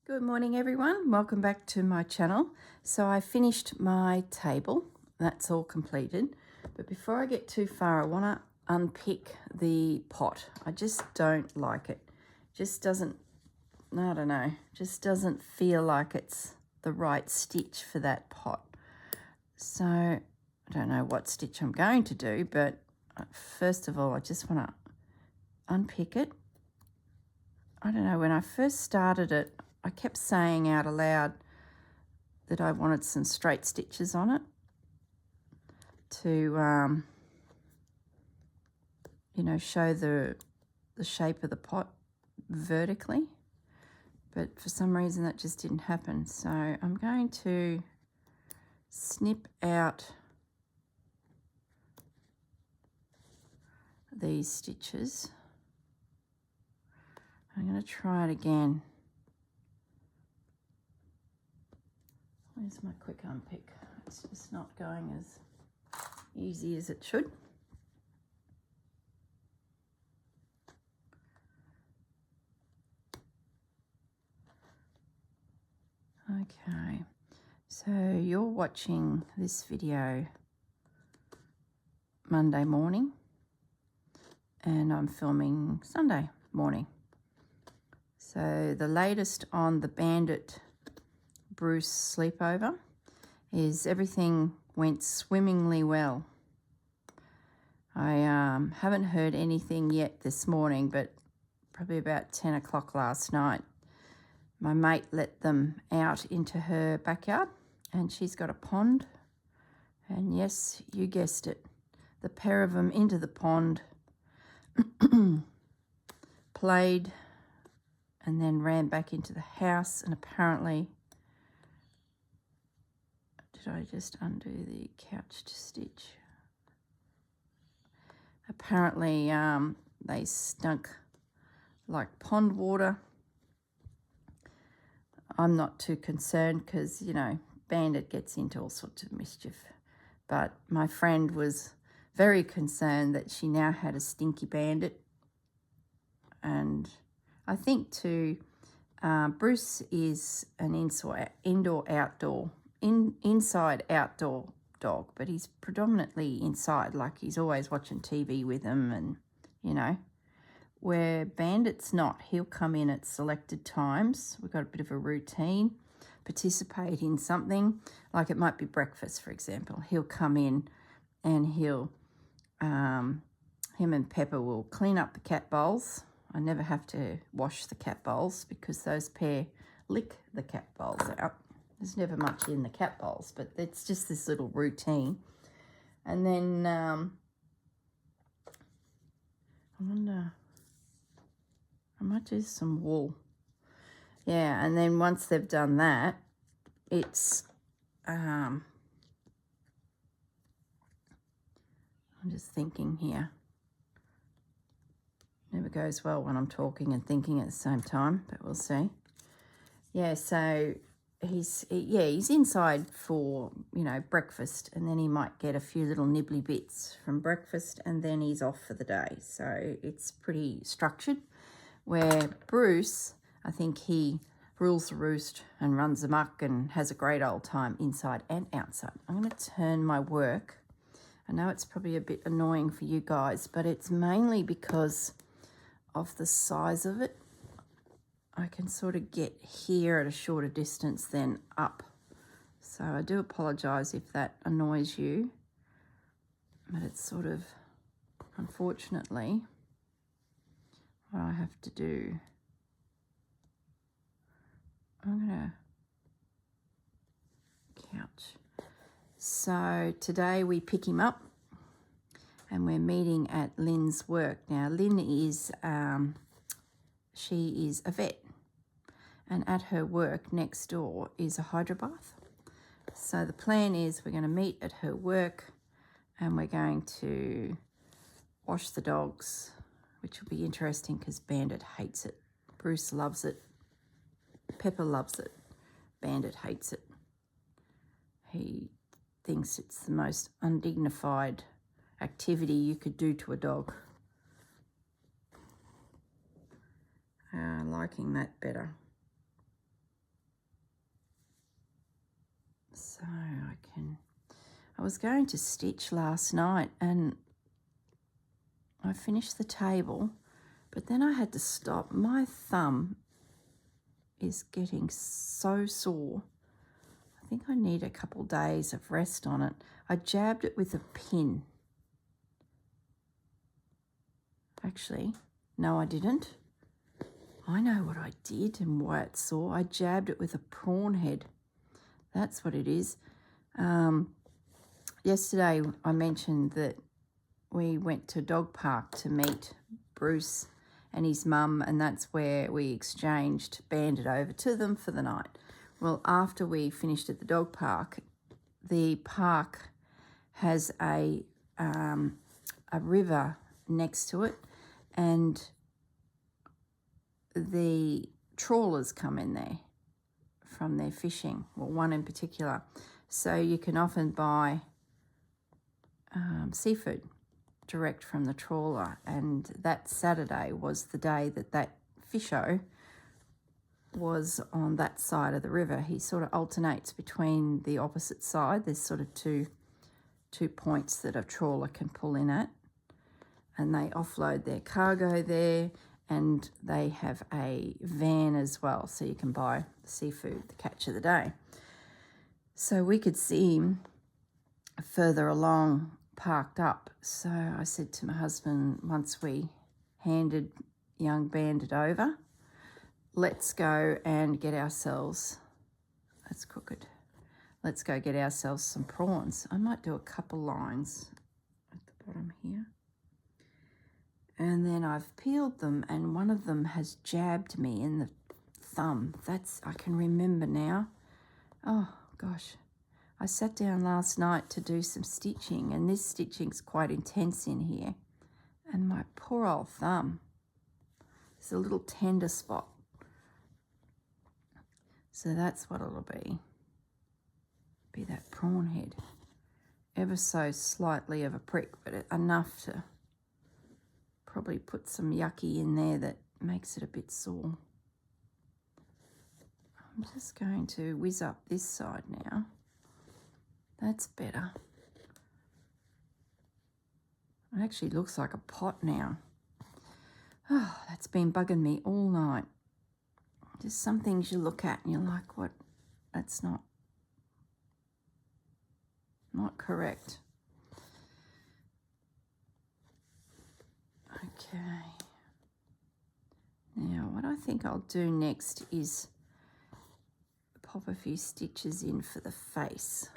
Good morning everyone, welcome back to my channel. So I finished my table, that's all completed, but before I get too far I want to unpick the pot. I just don't like it. Just doesn't, I don't know, just doesn't feel like it's the right stitch for that pot. So I don't know what stitch I'm going to do, but first of all I just want to unpick it. I don't know, when I first started it I kept saying out aloud that I wanted some straight stitches on it to, you know, show the shape of the pot vertically. But for some reason that just didn't happen. So I'm going to snip out these stitches. I'm going to try it again. Where's my quick unpick? It's just not going as easy as it should. Okay, so you're watching this video Monday morning and I'm filming Sunday morning. So the latest on the Bandit Bruce sleepover is everything went swimmingly well. I haven't heard anything yet this morning, but probably about 10 o'clock last night, my mate let them out into her backyard and she's got a pond. And yes, you guessed it, the pair of them into the pond, played, and then ran back into the house. And apparently, did I just undo the couched stitch? Apparently they stunk like pond water. I'm not too concerned because, you know, Bandit gets into all sorts of mischief. But my friend was very concerned that she now had a stinky Bandit. And I think too, Bruce is an inside outdoor dog, but he's predominantly inside, like he's always watching TV with them, and you know, where Bandit's not, he'll come in at selected times. We've got a bit of a routine, participate in something, like it might be breakfast, for example. He'll come in and he'll, him and Pepper will clean up the cat bowls. I never have to wash the cat bowls because those pair lick the cat bowls out. There's never much in the cat bowls, but it's just this little routine. And then I wonder, I might do some wool. Yeah, and then once they've done that, it's, I'm just thinking here. Never goes well when I'm talking and thinking at the same time, but we'll see. Yeah, so he's inside for, you know, breakfast, and then he might get a few little nibbly bits from breakfast and then he's off for the day. So it's pretty structured, where Bruce, I think he rules the roost and runs amok and has a great old time inside and outside. I'm going to turn my work. I know it's probably a bit annoying for you guys, but it's mainly because of the size of it. I can sort of get here at a shorter distance than up. So I do apologise if that annoys you, but it's sort of, unfortunately, what I have to do. I'm going to couch. So today we pick him up and we're meeting at Lynn's work. Now Lynn is, she is a vet, and at her work next door is a hydrobath. So the plan is we're going to meet at her work and we're going to wash the dogs, which will be interesting because Bandit hates it. Bruce loves it. Pepper loves it. Bandit hates it. He thinks it's the most undignified activity you could do to a dog. Liking that better. So I was going to stitch last night and I finished the table, but then I had to stop. My thumb is getting so sore. I think I need a couple days of rest on it. I jabbed it with a pin. Actually, no, I didn't. I know what I did and why it's sore. I jabbed it with a prawn head. That's what it is. Yesterday I mentioned that we went to dog park to meet Bruce and his mum, and that's where we exchanged banded over to them for the night. Well, after we finished at the dog park, the park has a river next to it, and the trawlers come in there from their fishing, well, one in particular. So you can often buy seafood direct from the trawler, and that Saturday was the day that fisho was on that side of the river. He sort of alternates between the opposite side. There's sort of two points that a trawler can pull in at, and they offload their cargo there, and they have a van as well, so you can buy the seafood, the catch of the day. So we could see him further along, parked up. So I said to my husband, once we handed young Bandit over, let's go and get ourselves, that's crooked, let's go get ourselves some prawns. I might do a couple lines at the bottom here. And then I've peeled them, and one of them has jabbed me in the thumb. I can remember now. Oh gosh. I sat down last night to do some stitching, and this stitching's quite intense in here. And my poor old thumb, it's a little tender spot. So that's what it'll be. Be that prawn head. Ever so slightly of a prick, but enough to probably put some yucky in there that makes it a bit sore. I'm just going to whiz up this side now. That's better. It actually looks like a pot now. Oh, that's been bugging me all night. Just some things you look at and you're like, what? That's not correct. Okay. Now, what I think I'll do next is pop a few stitches in for the face.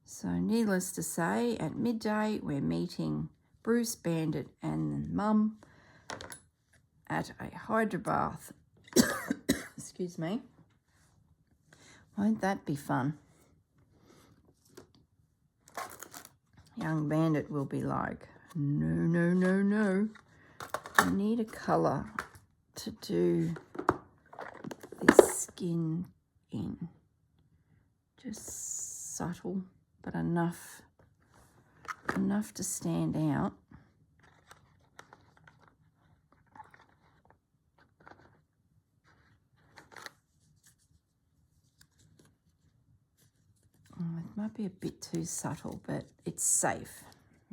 So needless to say, at midday we're meeting Bruce, Bandit and Mum at a hydrobath. Excuse me. Won't that be fun? Young Bandit will be like, no, no, no, no. I need a colour to do this skin in. Just subtle, but enough to stand out. It might be a bit too subtle, but it's safe,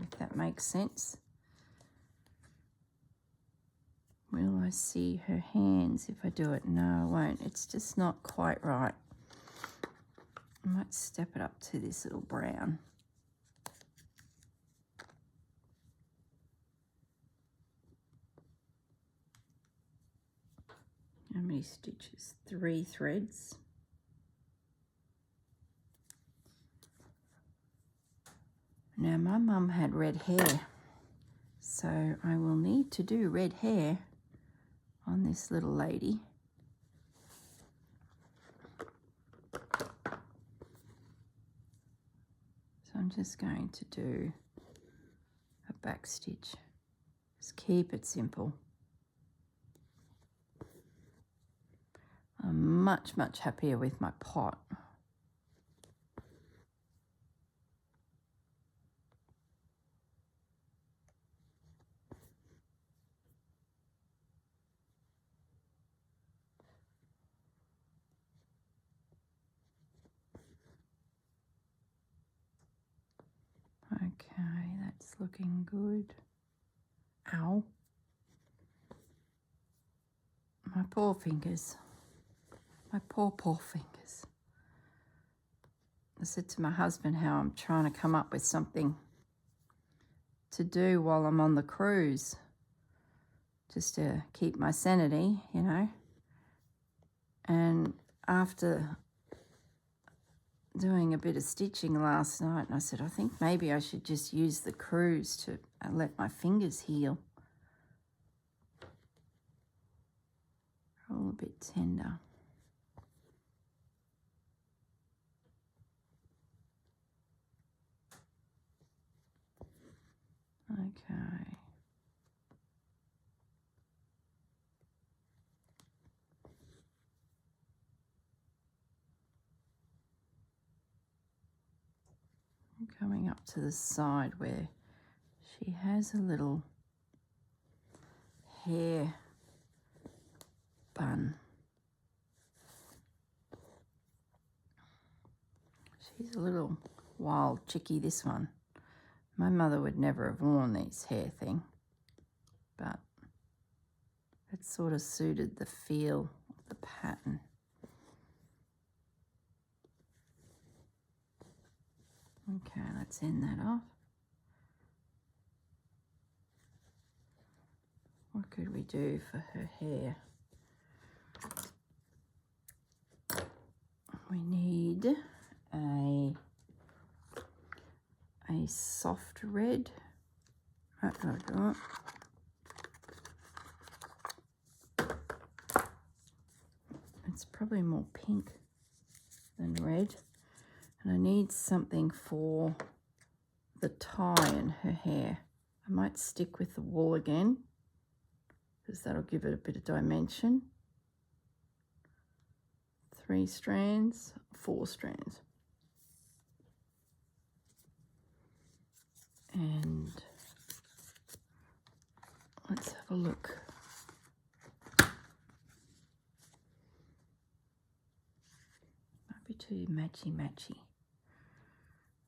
if that makes sense. Will I see her hands if I do it? No, I won't. It's just not quite right. I might step it up to this little brown. How many stitches? 3 threads. Now, my mum had red hair, so I will need to do red hair on this little lady. So I'm just going to do a back stitch. Just keep it simple. I'm much, much happier with my pot. Okay, that's looking good. Ow. My poor fingers. My poor fingers. I said to my husband how I'm trying to come up with something to do while I'm on the cruise, just to keep my sanity, you know. And after doing a bit of stitching last night, and I said, I think maybe I should just use the cruise to let my fingers heal. They're all a bit tender. Okay. I'm coming up to the side where she has a little hair bun. She's a little wild chickie, this one. My mother would never have worn these hair thing, but it sort of suited the feel of the pattern. Okay, let's end that off. What could we do for her hair? We need a soft red. It's probably more pink than red. And I need something for the tie in her hair. I might stick with the wool again, because that'll give it a bit of dimension. 3 strands, 4 strands. And let's have a look. Might be too matchy.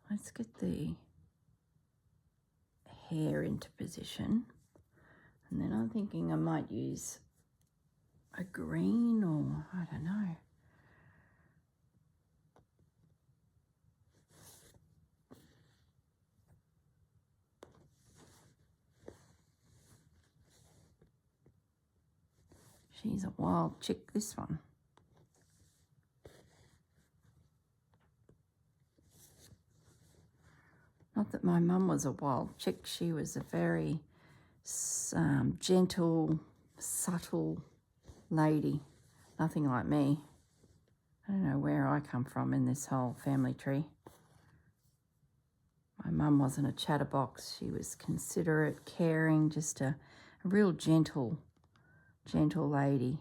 Let's get the hair into position. And then I'm thinking I might use a green, or I don't know. She's a wild chick, this one. Not that my mum was a wild chick. She was a very gentle, subtle lady. Nothing like me. I don't know where I come from in this whole family tree. My mum wasn't a chatterbox. She was considerate, caring, just a real gentle lady.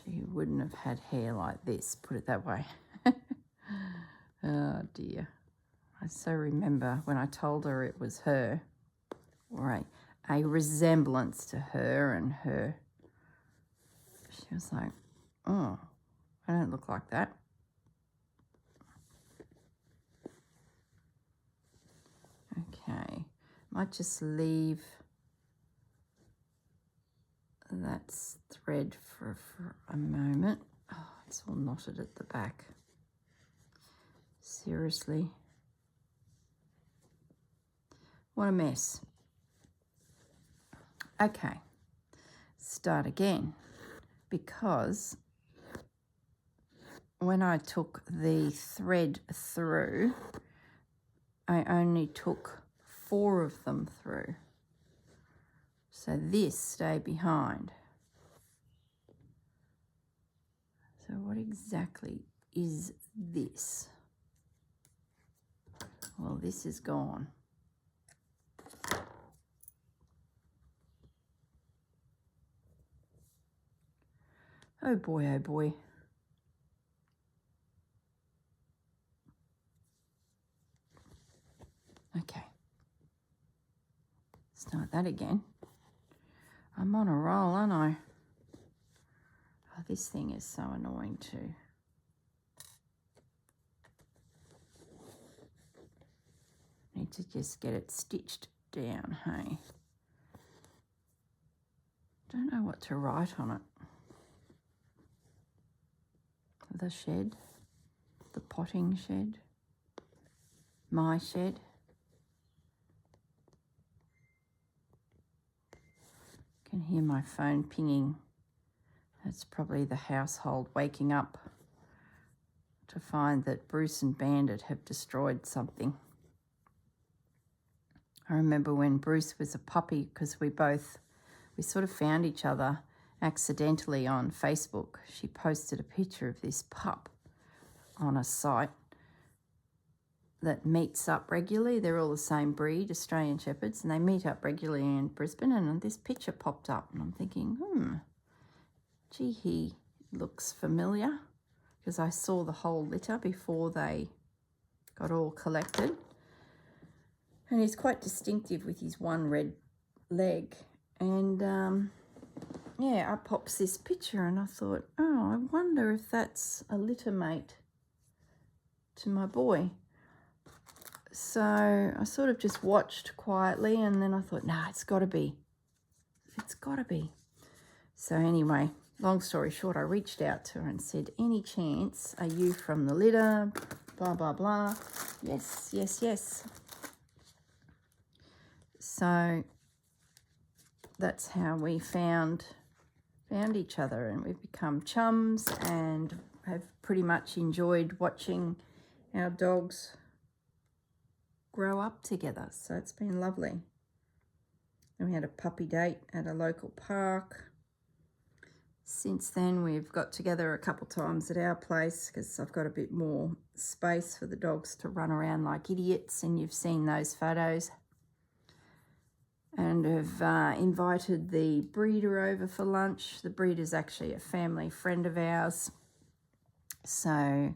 She wouldn't have had hair like this, put it that way. Oh dear. I so remember when I told her it was her, or a resemblance to her and her. She was like, oh, I don't look like that. Okay, might just leave that thread for a moment. Oh, it's all knotted at the back. Seriously. What a mess. Okay, start again, because when I took the thread through, I only took 4 of them through. So this stayed behind. So what exactly is this? Well, this is gone. Oh boy, oh boy. Okay. Start that again. I'm on a roll, aren't I? Oh, this thing is so annoying too. to just get it stitched down, hey? Don't know what to write on it. The shed, the potting shed, my shed. Can hear my phone pinging. That's probably the household waking up to find that Bruce and Bandit have destroyed something. I remember when Bruce was a puppy, because we sort of found each other accidentally on Facebook. She posted a picture of this pup on a site that meets up regularly. They're all the same breed, Australian Shepherds, and they meet up regularly in Brisbane, and this picture popped up, and I'm thinking, gee, he looks familiar, because I saw the whole litter before they got all collected. And he's quite distinctive with his one red leg. And yeah, up pops this picture, and I thought, oh, I wonder if that's a litter mate to my boy. So I sort of just watched quietly, and then I thought, nah, it's got to be. It's got to be. So anyway, long story short, I reached out to her and said, any chance, are you from the litter? Blah, blah, blah. Yes, yes, yes. So that's how we found each other, and we've become chums and have pretty much enjoyed watching our dogs grow up together. So it's been lovely. And we had a puppy date at a local park. Since then, we've got together a couple times at our place, because I've got a bit more space for the dogs to run around like idiots, and you've seen those photos. And have invited the breeder over for lunch. The breeder's actually a family friend of ours. So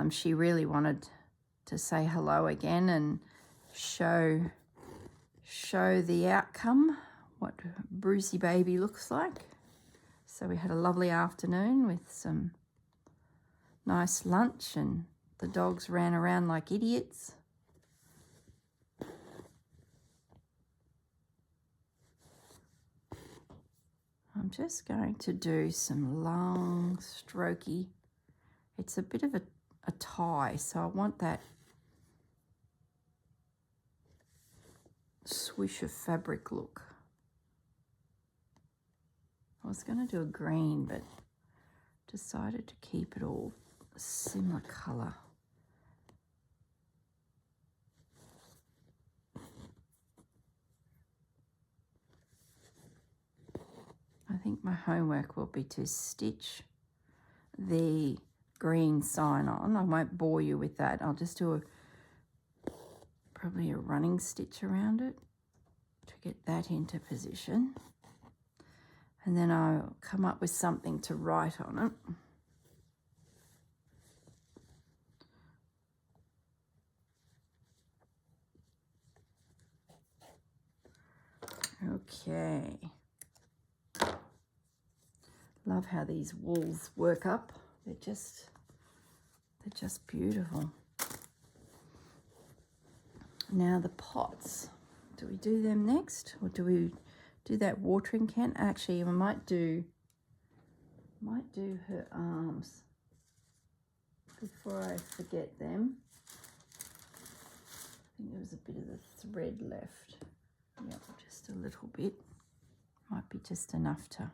she really wanted to say hello again and show the outcome, what Brucey baby looks like. So we had a lovely afternoon with some nice lunch, and the dogs ran around like idiots. I'm just going to do some long, strokey. It's a bit of a tie, so I want that swish of fabric look. I was going to do a green, but decided to keep it all a similar colour. I think my homework will be to stitch the green sign on. I won't bore you with that. I'll just do probably a running stitch around it to get that into position. And then I'll come up with something to write on it. Okay. Love how these wools work up. They're just beautiful. Now the pots. Do we do them next, or do we do that watering can? Actually, I might do her arms before I forget them. I think there was a bit of the thread left. Yep, just a little bit. Might be just enough to.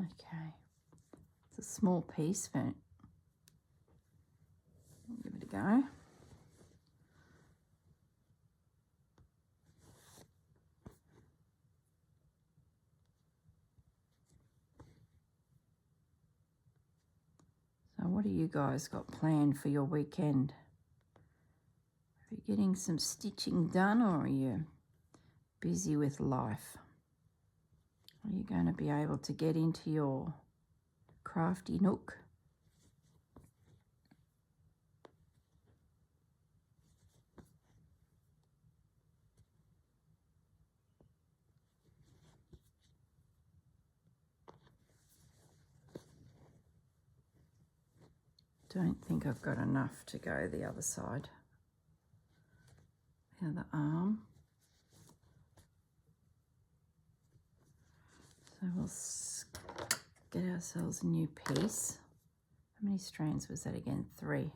Okay, it's a small piece, but I'll give it a go. So what do you guys got planned for your weekend? Are you getting some stitching done, or are you busy with life? Are you going to be able to get into your crafty nook? don't think I've got enough to go the other side. The other arm. So we'll get ourselves a new piece. How many strands was that again? 3.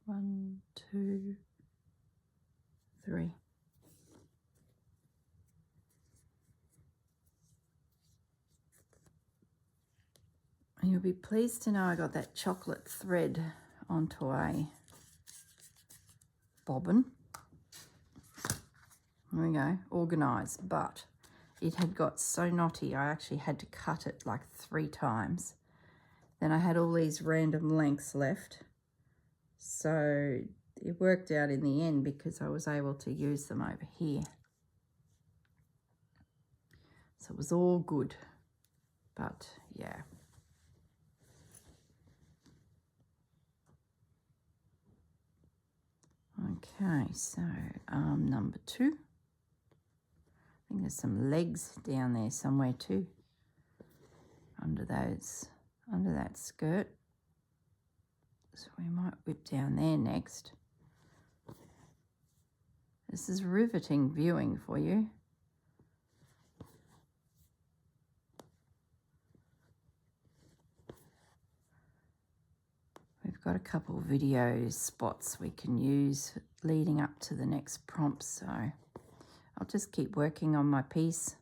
One, 2, 3. And you'll be pleased to know I got that chocolate thread onto a bobbin. There we go, organised, but it had got so knotty I actually had to cut it like 3 times. Then I had all these random lengths left. So it worked out in the end because I was able to use them over here. So it was all good, but yeah. Okay, so arm number 2. I think there's some legs down there somewhere too, under that skirt. So we might whip down there next. This is riveting viewing for you. We've got a couple of video spots we can use leading up to the next prompt, so I'll just keep working on my piece.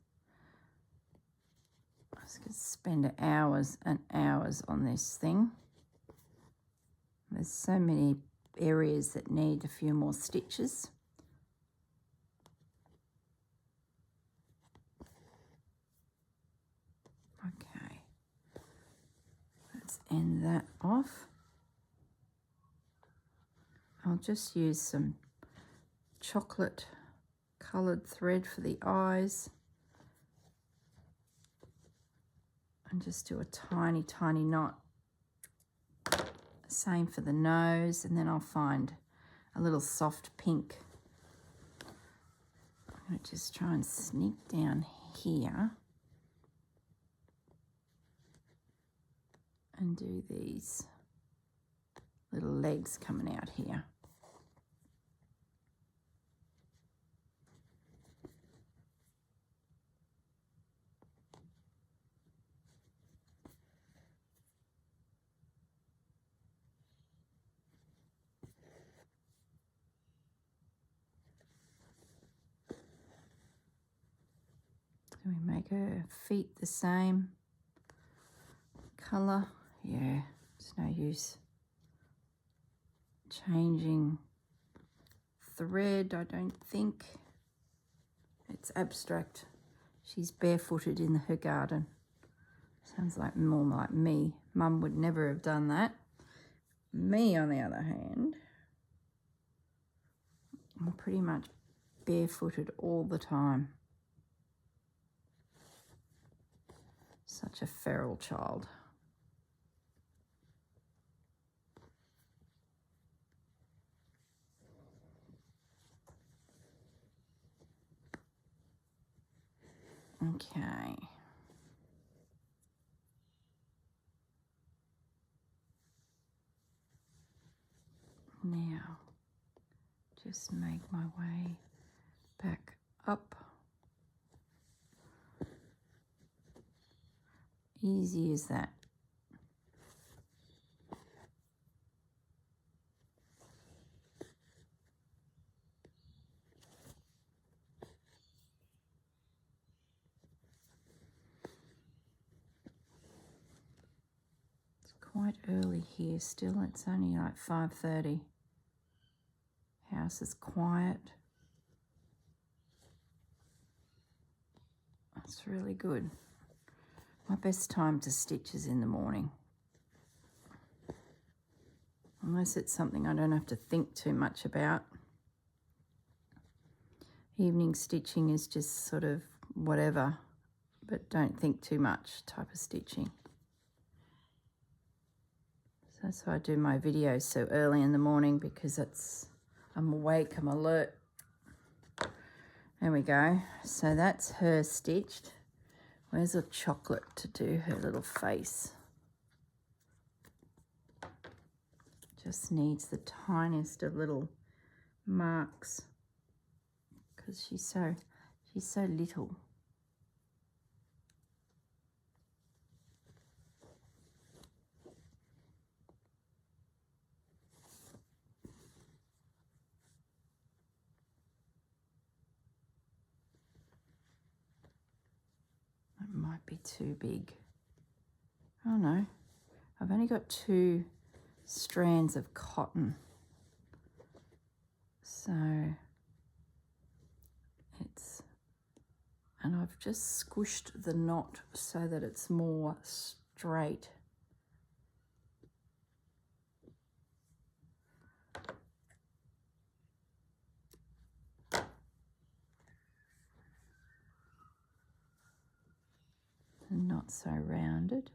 I was going to spend hours and hours on this thing. There's so many areas that need a few more stitches. Okay, let's end that off. I'll just use some chocolate coloured thread for the eyes and just do a tiny, tiny knot. Same for the nose, and then I'll find a little soft pink. I'm going to just try and sneak down here and do these little legs coming out here. Do we make her feet the same colour? Yeah, it's no use changing thread, I don't think. It's abstract. She's barefooted in her garden. Sounds like more like me. Mum would never have done that. Me, on the other hand, I'm pretty much barefooted all the time. Such a feral child. Okay. Now, just make my way back up. Easy as that. It's quite early here still. It's only like 5:30. House is quiet. That's really good. My best time to stitch is in the morning. Unless it's something I don't have to think too much about. Evening stitching is just sort of whatever, but don't think too much type of stitching. So that's why I do my videos so early in the morning, because it's I'm awake, I'm alert. There we go. So that's her stitched. Where's the chocolate to do her little face? Just needs the tiniest of little marks because she's so little. It might be too big. Oh no, I've only got 2 strands of cotton. So and I've just squished the knot so that it's more straight. And not so rounded.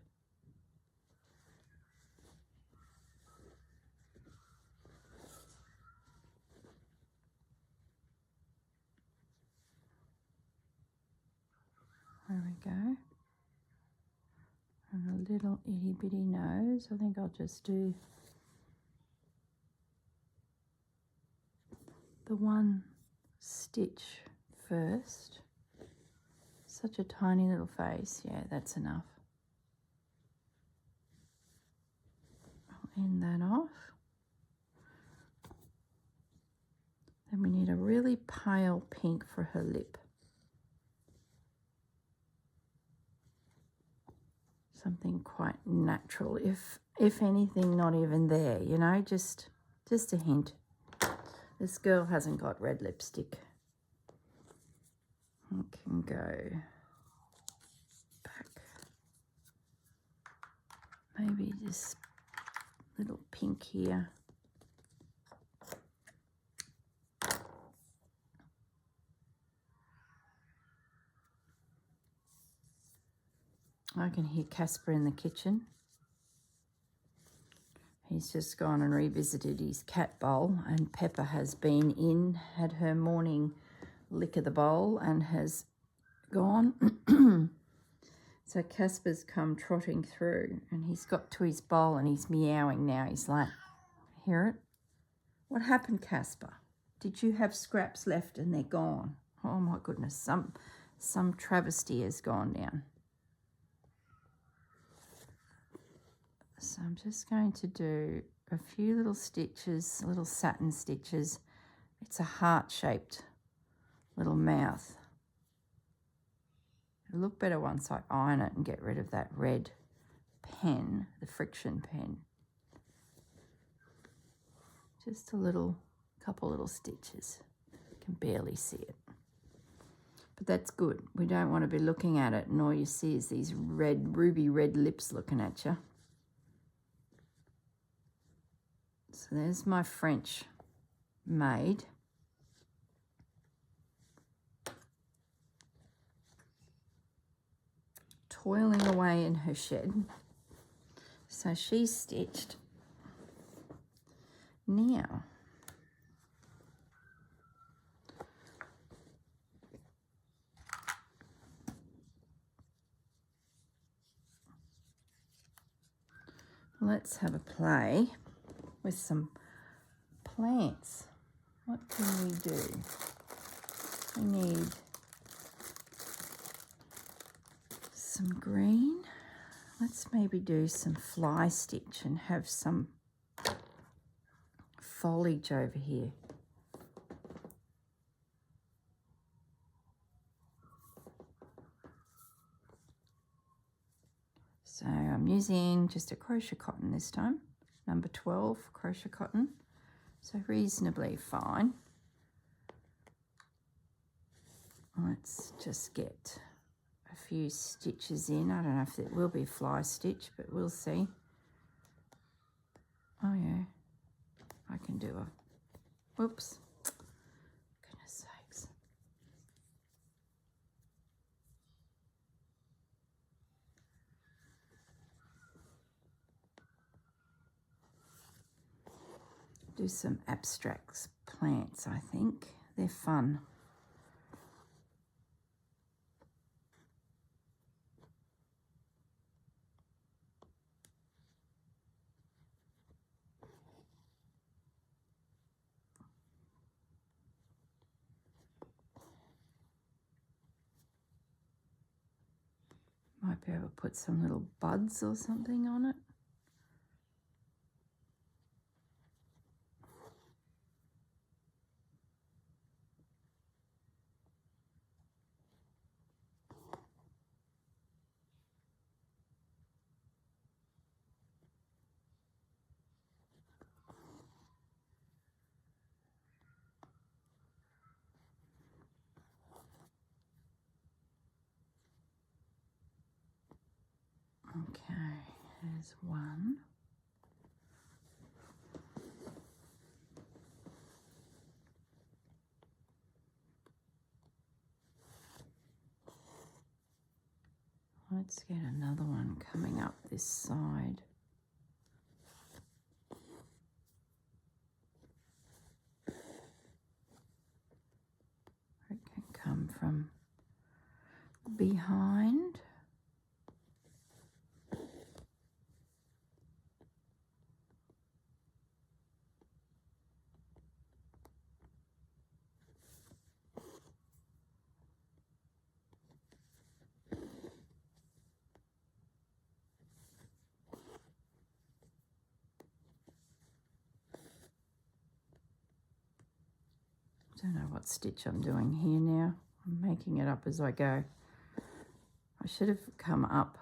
There we go. And a little itty bitty nose. I think I'll just do the one stitch first. Such a tiny little face. Yeah, that's enough. I'll end that off. Then we need a really pale pink for her lip. Something quite natural, if anything, not even there, you know, just a hint. This girl hasn't got red lipstick. I can go back. Maybe this little pink here. I can hear Casper in the kitchen. He's just gone and revisited his cat bowl, and Pepper has been in, had her morning lick of the bowl and has gone. So Casper's come trotting through and he's got to his bowl and he's meowing now. He's like, hear it? What happened, Casper? Did you have scraps left and they're gone? Oh my goodness, some travesty has gone down. So I'm just going to do a few little stitches, little satin stitches. It's a heart-shaped little mouth. It'll look better once I iron it and get rid of that red pen, the friction pen. Just a couple little stitches. You can barely see it. But that's good. We don't want to be looking at it and all you see is these ruby red lips looking at you. So there's my French maid. Toiling away in her shed. So she's stitched. Now, let's have a play with some plants. What can we do? We need some green. Let's maybe do some fly stitch and have some foliage over here. So I'm using just a crochet cotton this time, number 12 crochet cotton, so reasonably fine. Let's just get a few stitches in. I don't know if it will be fly stitch, but we'll see. Oh yeah, I can do a, whoops, goodness sakes. do some abstracts plants, I think. They're fun. Might be able to put some little buds or something on it. Okay, there's one. Let's get another one coming up this side. It can come from behind. I don't know what stitch I'm doing here now. I'm making it up as I go. I should have come up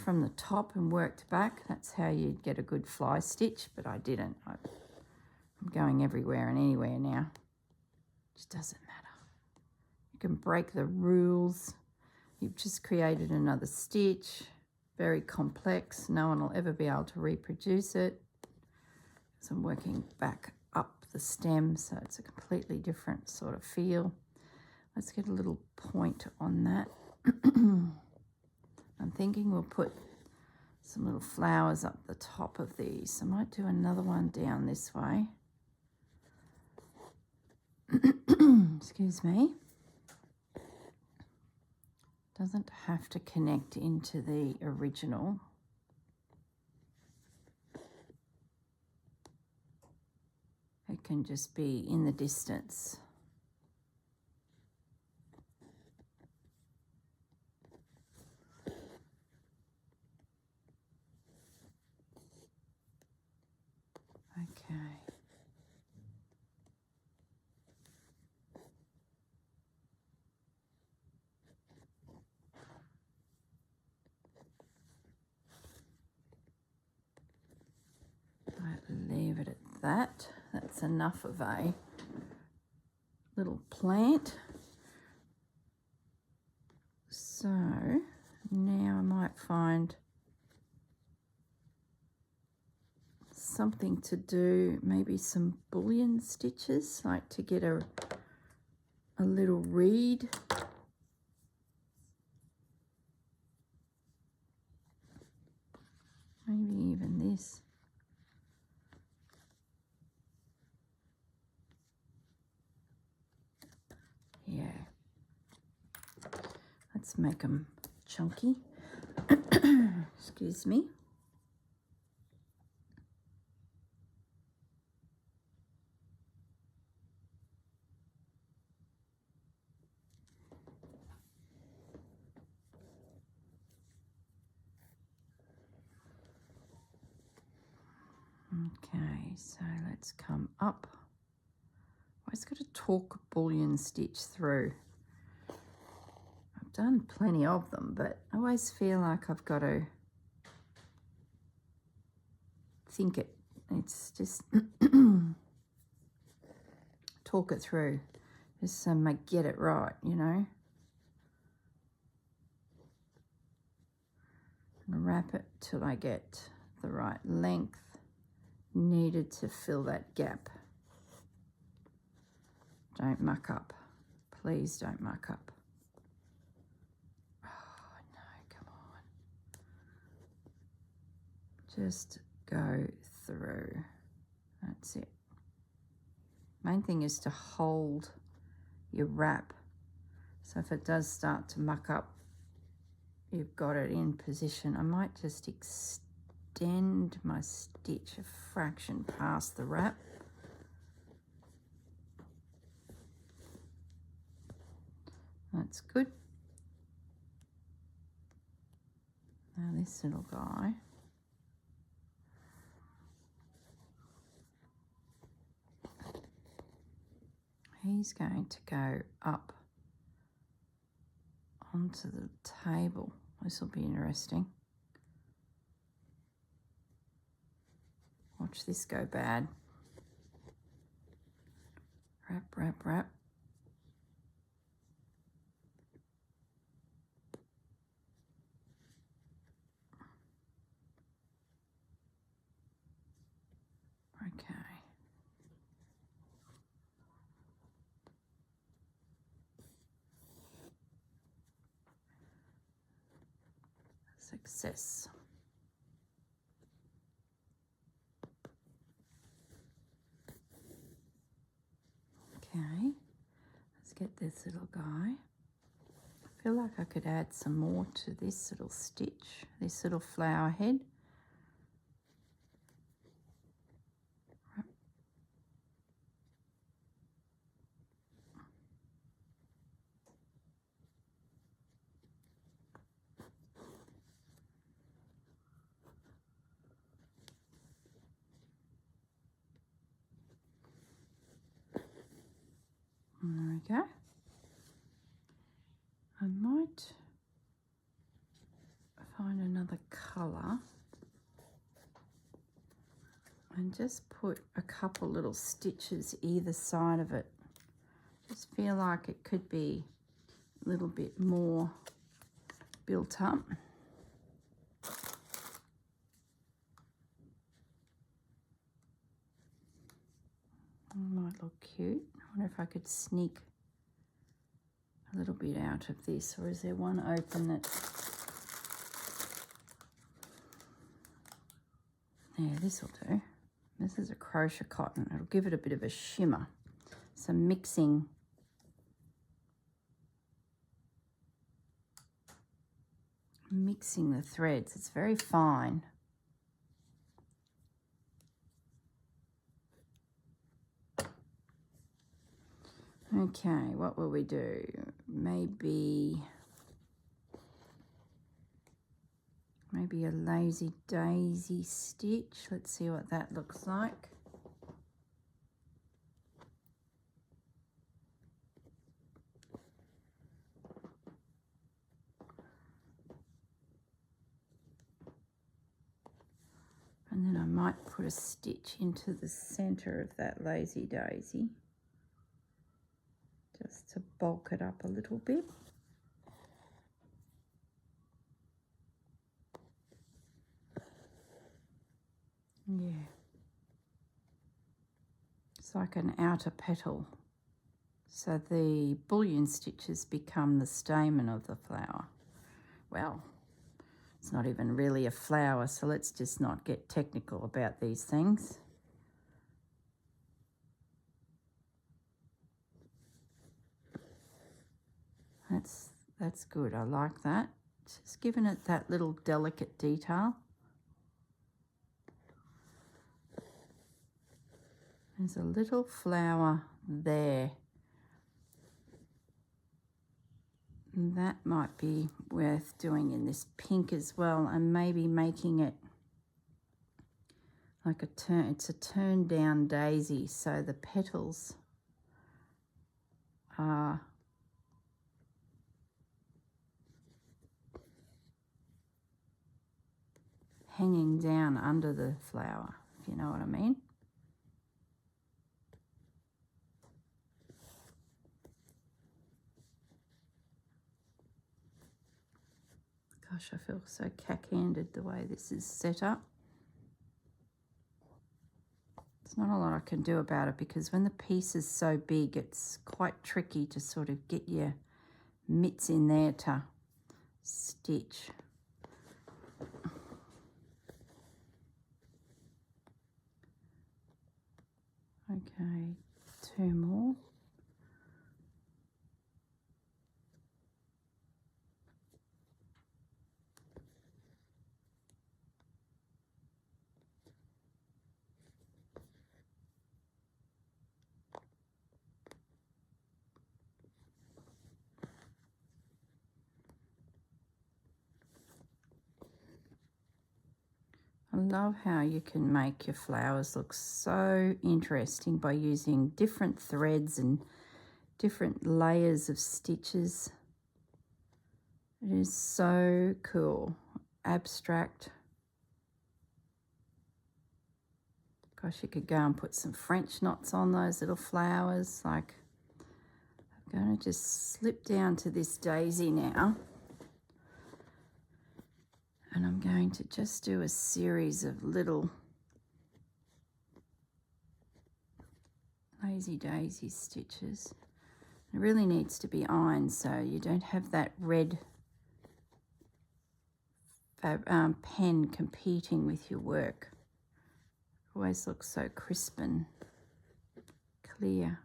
from the top and worked back. That's how you'd get a good fly stitch, but I didn't. I'm going everywhere and anywhere now. It just doesn't matter. You can break the rules. You've just created another stitch. Very complex. No one will ever be able to reproduce it. So I'm working back up the stem, so it's a completely different sort of feel. Let's get a little point on that. I'm thinking we'll put some little flowers up the top of these. I might do another one down this way. Excuse me. Doesn't have to connect into the original. It can just be in the distance. Okay. Leave it at that. That's enough of a little plant. So now I might find something to do, maybe some bullion stitches, like to get a little reed. Maybe even this. Yeah. Let's make them chunky. Excuse me. Okay, so let's come up. I just got to torque bullion stitch through. I've done plenty of them, but I always feel like I've got to think it. It's just talk it through, just so get it right, you know. And wrap it till I get the right length needed to fill that gap. Don't muck up. Please don't muck up. Oh, no, come on. Just go through. That's it. Main thing is to hold your wrap. So if it does start to muck up, you've got it in position. I might just extend my stitch a fraction past the wrap. That's good. Now this little guy. He's going to go up onto the table. This will be interesting. Watch this go bad. Wrap, wrap, wrap. Okay. Success. Okay, let's get this little guy. I feel like I could add some more to this little stitch, this little flower head. There we go. I might find another colour and just put a couple little stitches either side of it. Just feel like it could be a little bit more built up. Might look cute. I wonder if I could sneak a little bit out of this, or is there one open that... Yeah, this will do. This is a crochet cotton. It'll give it a bit of a shimmer. So mixing the threads. It's very fine. Okay, what will we do? Maybe a lazy daisy stitch. Let's see what that looks like. And then I might put a stitch into the center of that lazy daisy, just to bulk it up a little bit. Yeah. It's like an outer petal. So the bullion stitches become the stamen of the flower. Well, it's not even really a flower, so let's just not get technical about these things. That's good. I like that. Just giving it that little delicate detail. There's a little flower there. And that might be worth doing in this pink as well, and maybe making it like it's a turned down daisy, so the petals are hanging down under the flower, if you know what I mean. Gosh, I feel so cack-handed the way this is set up. There's not a lot I can do about it, because when the piece is so big, it's quite tricky to sort of get your mitts in there to stitch. Okay, 2 more. I love how you can make your flowers look so interesting by using different threads and different layers of stitches. It is so cool. Abstract. Gosh, you could go and put some French knots on those little flowers. Like, I'm going to just slip down to this daisy now. And I'm going to just do a series of little lazy daisy stitches. It really needs to be ironed so you don't have that red pen competing with your work. It always looks so crisp and clear.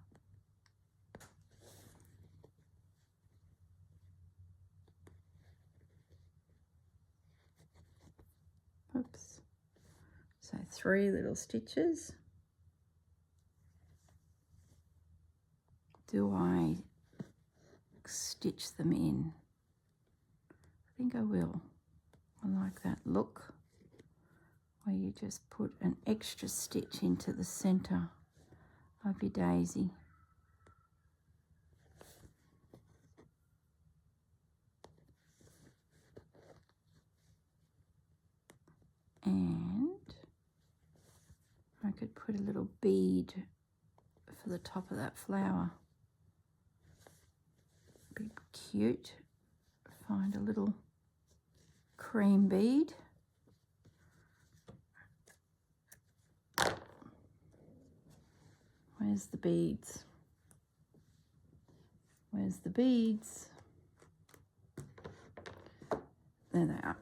Oops. So 3 little stitches. Do I stitch them in? I think I will. I like that look where you just put an extra stitch into the center of your daisy. And I could put a little bead for the top of that flower. Be cute. Find a little cream bead. Where's the beads? Where's the beads? There they are.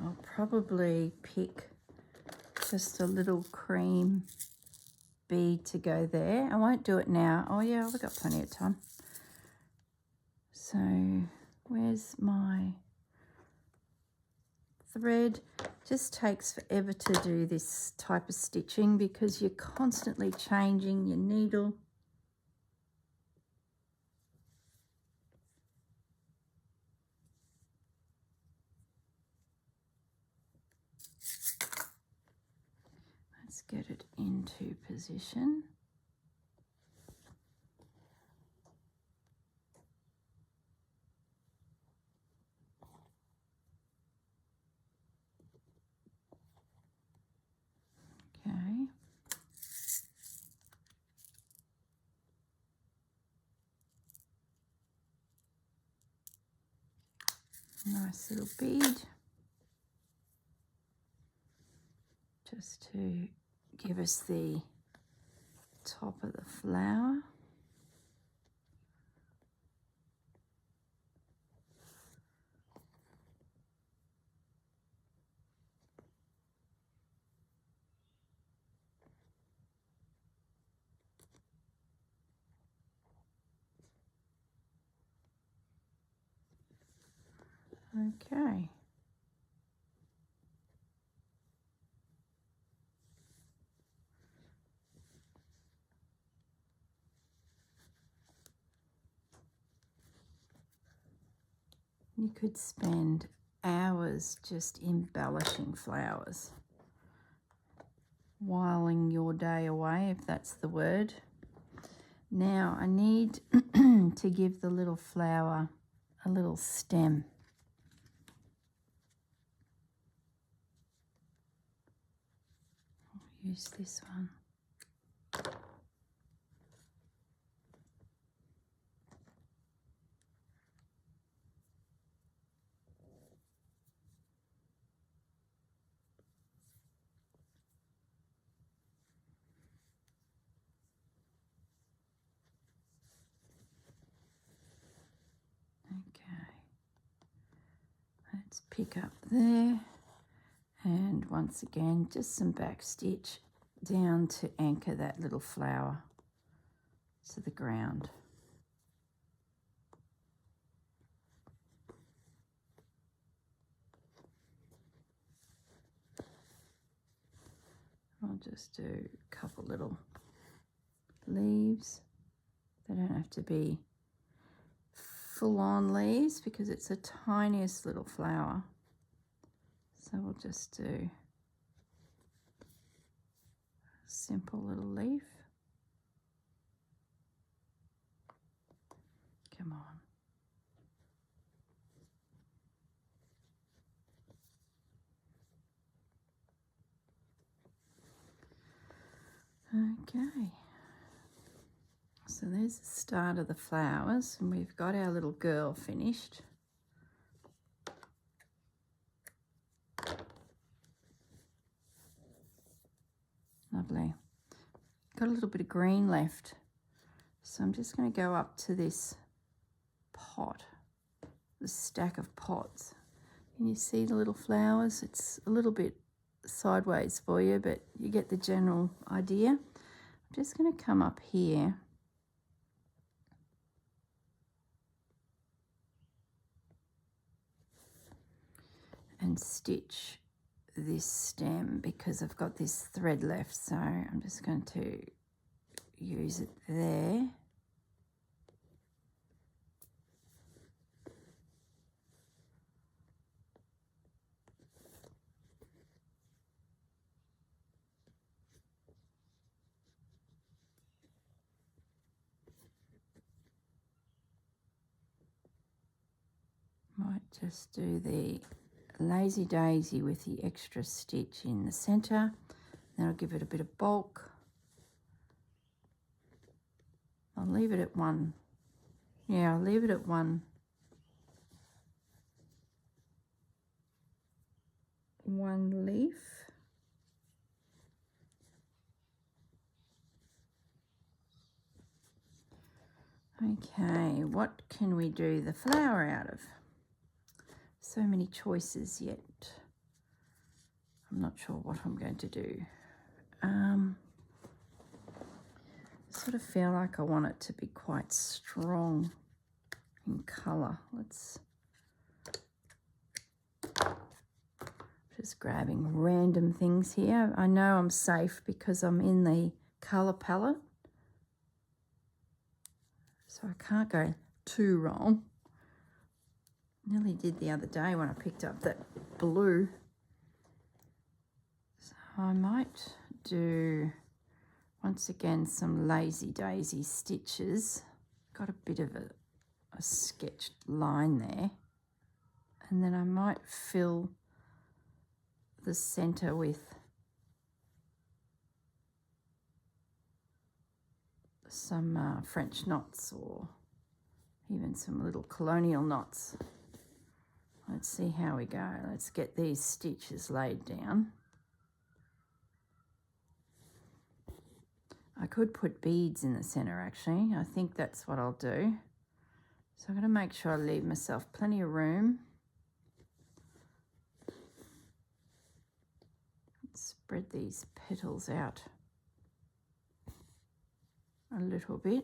I'll probably pick just a little cream bead to go there. I won't do it now. Oh yeah, we've got plenty of time. So where's my thread? Just takes forever to do this type of stitching because you're constantly changing your needle. Let's get it into position. Okay. Nice little bead. Just to give us the top of the flower. Okay. You could spend hours just embellishing flowers, whiling your day away, if that's the word. Now I need to give the little flower a little stem. I'll use this one. Okay, let's pick up there. And once again, just some back stitch down to anchor that little flower to the ground. I'll just do a couple little leaves. They don't have to be full-on leaves because it's the tiniest little flower. So we'll just do a simple little leaf. Come on. Okay. So there's the start of the flowers, and we've got our little girl finished. Lovely. Got a little bit of green left, so I'm just going to go up to this pot, the stack of pots. Can you see the little flowers? It's a little bit sideways for you, but you get the general idea. I'm just going to come up here and stitch this stem because I've got this thread left, so I'm just going to use it there. Might just do the lazy daisy with the extra stitch in the center. Then I'll give it a bit of bulk. I'll leave it at one. Yeah, I'll leave it at one leaf. Okay, what can we do the flower out of? So many choices yet. I'm not sure what I'm going to do. I sort of feel like I want it to be quite strong in colour. Let's just grabbing random things here. I know I'm safe because I'm in the colour palette, so I can't go too wrong. Nearly did the other day when I picked up that blue. So I might do, once again, some lazy daisy stitches. Got a bit of a sketched line there. And then I might fill the centre with some French knots or even some little colonial knots. Let's see how we go. Let's get these stitches laid down. I could put beads in the centre actually. I think that's what I'll do. So I'm going to make sure I leave myself plenty of room. Let's spread these petals out a little bit.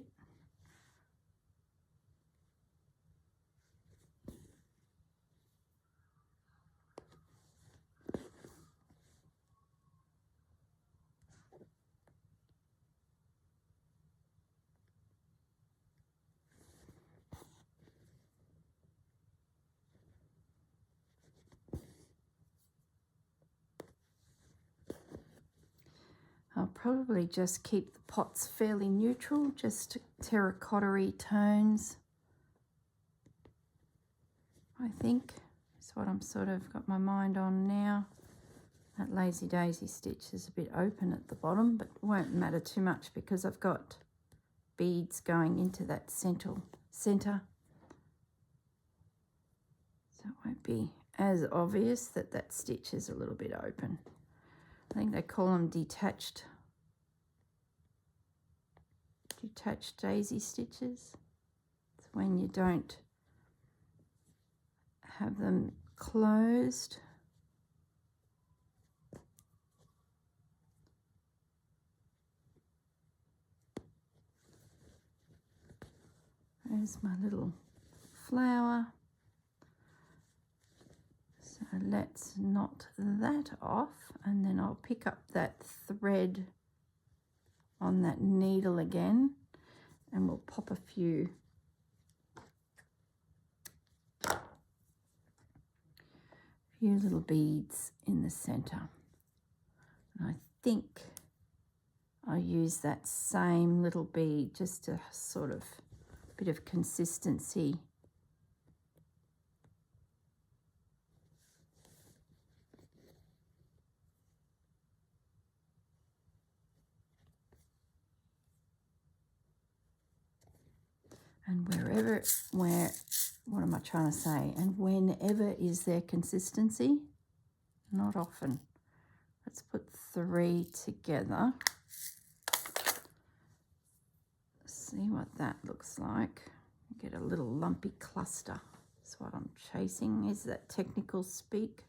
I'll probably just keep the pots fairly neutral, just terracotta-y tones. I think is what I'm sort of got my mind on now. That lazy daisy stitch is a bit open at the bottom, but it won't matter too much because I've got beads going into that centre. So it won't be as obvious that that stitch is a little bit open. I think they call them detached daisy stitches. It's when you don't have them closed. there's my little flower. So let's knot that off, and then I'll pick up that thread on that needle again, and we'll pop a few little beads in the center. And I think I'll use that same little bead just to sort of bit of consistency. And what am I trying to say? And whenever is there consistency? Not often. Let's put 3 together. See what that looks like. Get a little lumpy cluster. That's what I'm chasing. Is that technical speak?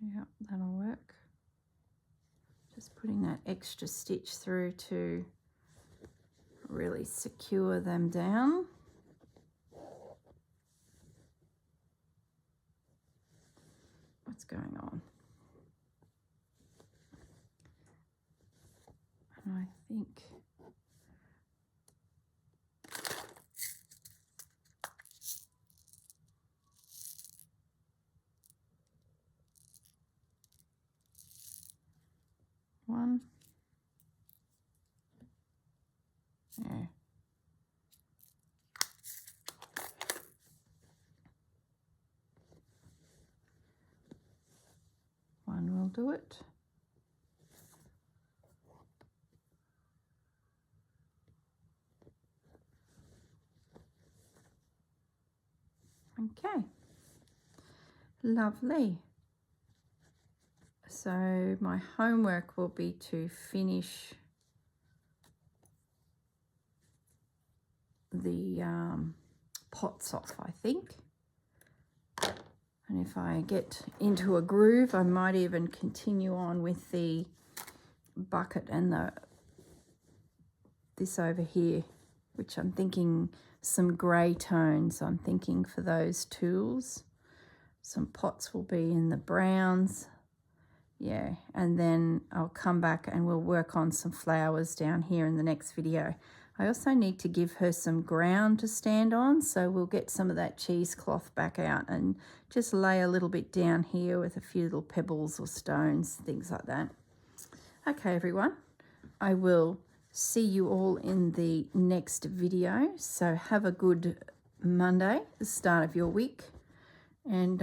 Yep, that'll work. Just putting that extra stitch through to really secure them down. What's going on? And I think one. Yeah. One will do it. Okay. Lovely. So my homework will be to finish the pots off, I think. And if I get into a groove, I might even continue on with the bucket and this over here, which I'm thinking some grey tones. I'm thinking for those tools. Some pots will be in the browns. Yeah, and then I'll come back and we'll work on some flowers down here in the next video. I also need to give her some ground to stand on, so we'll get some of that cheesecloth back out and just lay a little bit down here with a few little pebbles or stones, things like that. Okay, everyone, I will see you all in the next video. So have a good Monday, the start of your week. And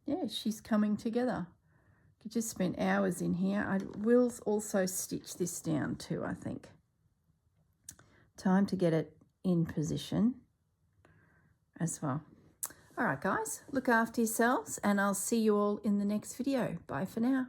yeah, she's coming together. You just spent hours in here. I will also stitch this down too, I think. Time to get it in position as well. All right, guys, look after yourselves, and I'll see you all in the next video. Bye for now.